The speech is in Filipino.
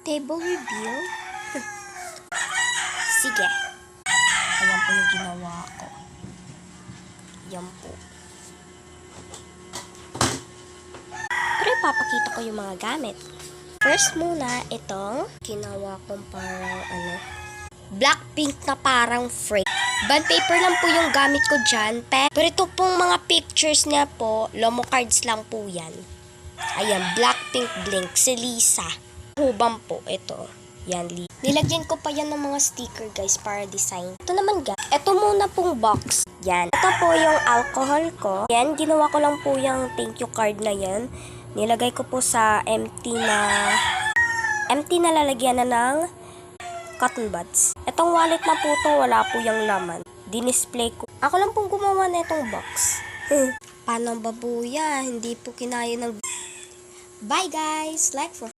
Table review? Sige. Ayan po yung ginawa ko. Ayan po. Pero ipapakita ko yung mga gamit. First muna, itong ginawa kong parang Blackpink na parang frame. Bond paper lang po yung gamit ko dyan. Pero ito pong mga pictures niya po, Lomo cards lang po yan. Ayan, Blackpink Blink, si Lisa. Hubam po, ito. Yan, Lisa. Nilagyan ko pa yan ng mga sticker guys para design. Ito naman guys, ito muna pong box. Yan. Ito po yung alcohol ko. Yan, ginawa ko lang po yung thank you card na yan. Nilagay ko po sa empty na lalagyan na ng cotton buds. Itong wallet na po to, wala po yung laman. Dinisplay ko. Ako lang pong gumawa na itong box. Paano babuya? Hindi po kinaya ng... Bye guys! Like for